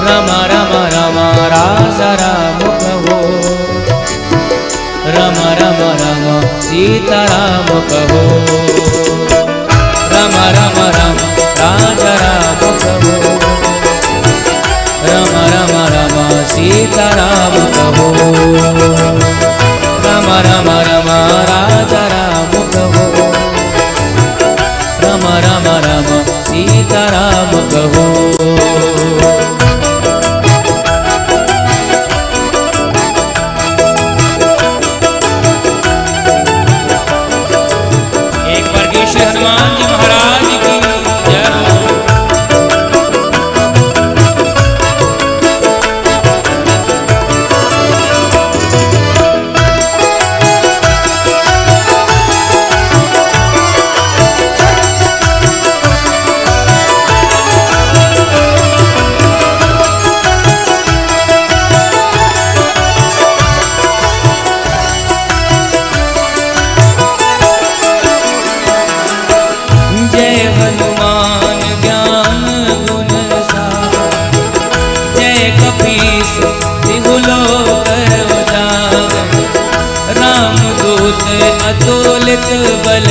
रम रम रम राजा राम कहो, रम रम रम सीताराम कहो, रम रम रम राजा राम कहो, रम रम रम सीताराम कहो, रम रम रम राजा राम कहो, रम रम रम सीताराम कहो। हनुमान जी महाराज की जय हो। जय हनुमान ज्ञान गुण सागर, जय कपीस तिहु लोक उजागर, राम दूत अतुलित बल